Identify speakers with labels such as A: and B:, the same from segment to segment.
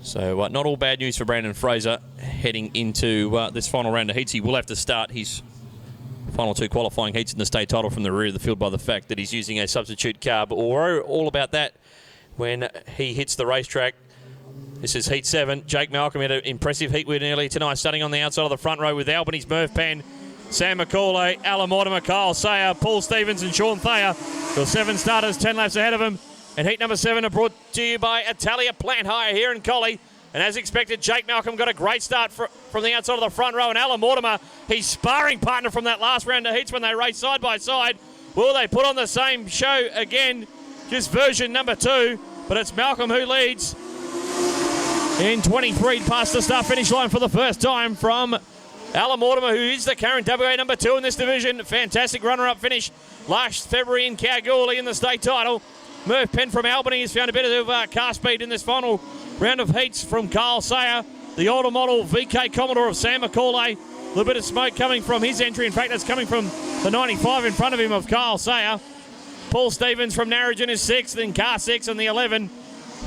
A: So not all bad news for Brandon Fraser heading into this final round of heats. He will have to start his final 2 qualifying heats in the state title from the rear of the field by the fact that he's using a substitute car. But we'll worry all about that when he hits the racetrack. This is Heat 7. Jake Malcolm had an impressive heat win earlier tonight, starting on the outside of the front row with Albany's Murph Penn, Sam McCauley, Alan Mortimer, Kyle Sayer, Paul Stevens and Sean Thayer. The 7 starters 10 laps ahead of him. And heat number 7 are brought to you by Italia Plant Hire here in Collie. And as expected, Jake Malcolm got a great start from the outside of the front row. And Alan Mortimer, his sparring partner from that last round of heats when they raced side by side. Will they put on the same show again? Just version number 2. But it's Malcolm who leads in 23 past the start-finish line for the first time from Alan Mortimer, who is the current WA number 2 in this division. Fantastic runner-up finish last February in Kalgoorlie in the state title. Murph Penn from Albany has found a bit of car speed in this final round of heats from Kyle Sayer, the older model VK Commodore of Sam McCauley. A little bit of smoke coming from his entry. In fact, that's coming from the 95 in front of him of Kyle Sayer. Paul Stevens from Narrogin is 6th in car 6, and the 11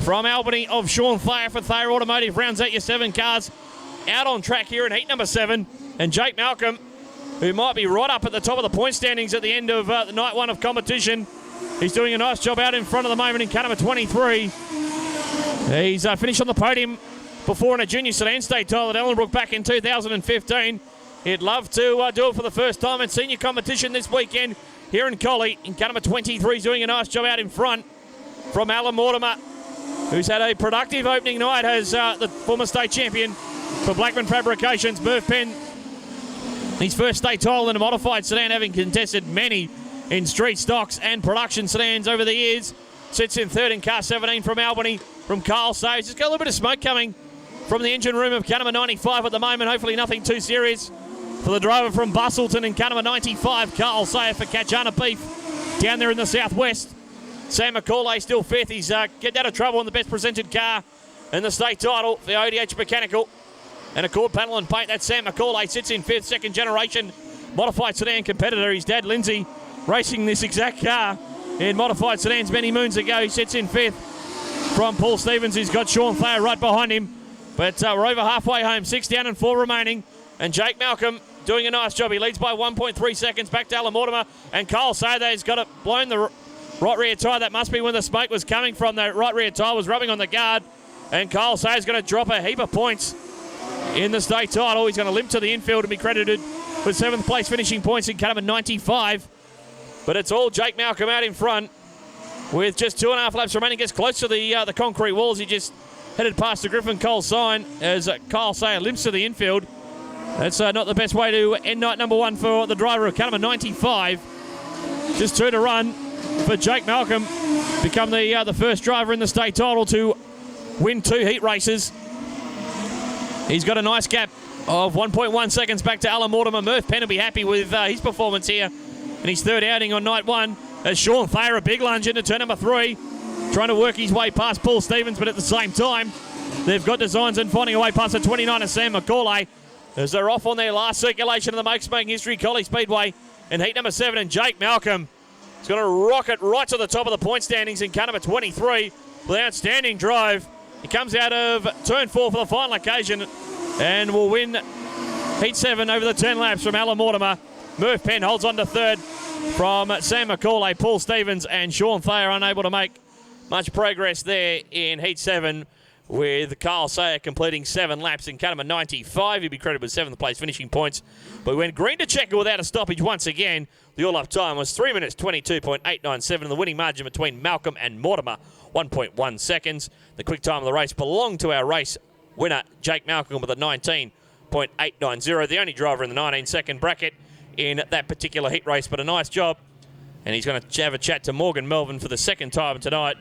A: from Albany of Sean Thayer for Thayer Automotive rounds out your 7 cars out on track here in heat number 7. And Jake Malcolm, who might be right up at the top of the point standings at the end of the night 1 of competition. He's doing a nice job out in front of the moment in car number 23. He's finished on the podium before in a junior sedan state title at Ellenbrook back in 2015. He'd love to do it for the first time in senior competition this weekend here in Collie. In car number 23, he's doing a nice job out in front from Alan Mortimer, who's had a productive opening night as the former state champion for Blackman Fabrications. Murph Penn, his first state title in a modified sedan, having contested many in street stocks and production sedans over the years. Sits in 3rd in car 17 from Albany, from Kyle Sayer. Just got a little bit of smoke coming from the engine room of car number 95 at the moment. Hopefully nothing too serious for the driver from Bustleton in car number 95, Kyle Sayer for Kachana Beef down there in the southwest. Sam McCauley still 5th. He's getting out of trouble in the best presented car in the state title for ODH Mechanical and Accord Panel and Paint. That's Sam McCauley, sits in 5th, second generation modified sedan competitor. His dad, Lindsay, racing this exact car in modified sedans many moons ago. He sits in 5th from Paul Stevens. He's got Sean Thayer right behind him. But we're over halfway home, 6 down and 4 remaining. And Jake Malcolm doing a nice job. He leads by 1.3 seconds back to Alan Mortimer. And Kyle Sayer has got it blown the right rear tyre. That must be when the smoke was coming from. The right rear tyre was rubbing on the guard. And Kyle Sayer's going to drop a heap of points in the state title. He's going to limp to the infield and be credited with 7th place finishing points in car number 95. But it's all Jake Malcolm out in front with just 2.5 laps remaining. Gets close to the concrete walls. He just headed past the Griffin Cole sign as Kyle Sayer limps to the infield. That's not the best way to end night number 1 for the driver of car number 95. Just 2 to run for Jake Malcolm. Become the first driver in the state title to win 2 heat races. He's got a nice gap of 1.1 seconds back to Alan Mortimer. Murph Penn will be happy with his performance here in his 3rd outing on night 1. As Sean Thayer, a big lunge into turn number 3, trying to work his way past Paul Stevens, but at the same time, they've got designs and finding a way past the 29 of Sam McCauley as they're off on their last circulation of the Makes Making History Collie Speedway in heat number 7. And Jake Malcolm is going to rocket right to the top of the point standings in car number 23 with an outstanding drive. He comes out of turn 4 for the final occasion and will win heat 7 over the 10 laps from Alan Mortimer. Murph Penn holds on to 3rd from Sam McCauley. Paul Stevens and Sean Thayer unable to make much progress there in heat 7, with Kyle Sayer completing 7 laps in car number 95. He'll be credited with 7th place finishing points. But we went green to checker without a stoppage once again. The all-up time was 3 minutes 22.897, and the winning margin between Malcolm and Mortimer, 1.1 seconds. The quick time of the race belonged to our race winner, Jake Malcolm, with a 19.890. The only driver in the 19-second bracket in that particular heat race, but a nice job. And he's going to have a chat to Morgan Melvin for the 2nd time tonight.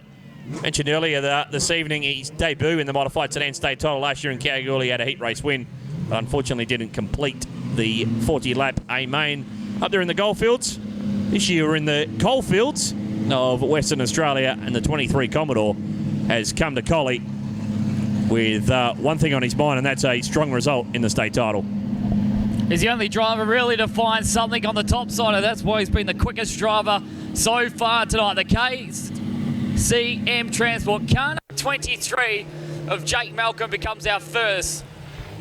A: Mentioned earlier that this evening his debut in the modified sedan state title last year in Kalgoorlie, had a heat race win, but unfortunately didn't complete the 40-lap A main up there in the goldfields. This year we're in the coalfields of Western Australia, and the 23 Commodore has come to Collie with one thing on his mind, and that's a strong result in the state title.
B: He's the only driver really to find something on the top side, and that's why he's been the quickest driver so far tonight. The KCM Transport Carno 23 of Jake Malcolm becomes our first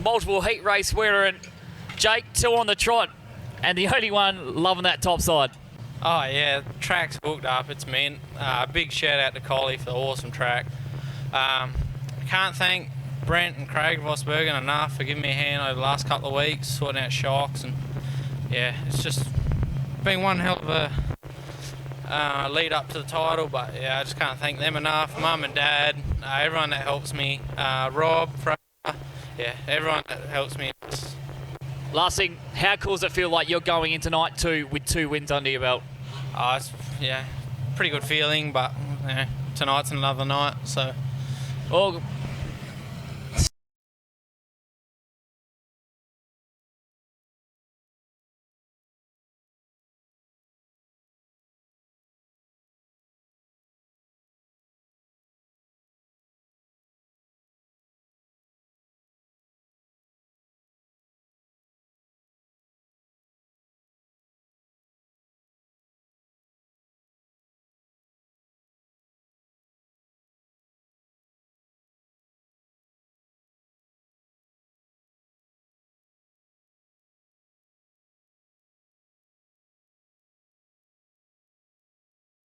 B: multiple heat race winner. And Jake, 2 on the trot, and the only one loving that top side.
C: Oh yeah, the track's hooked up, it's mint. Big shout out to Collie for the awesome track. Can't thank Brent and Craig Vosbergen enough for giving me a hand over the last couple of weeks, sorting out shocks, and yeah, it's just been one hell of a lead up to the title, but yeah, I just can't thank them enough. Mum and Dad, everyone that helps me, Rob, Fraser, yeah, everyone that helps me.
B: Last thing, how cool does it feel like you're going into night 2 with 2 wins under your belt?
C: It's, yeah, pretty good feeling, but yeah, tonight's another night, so.
B: Well,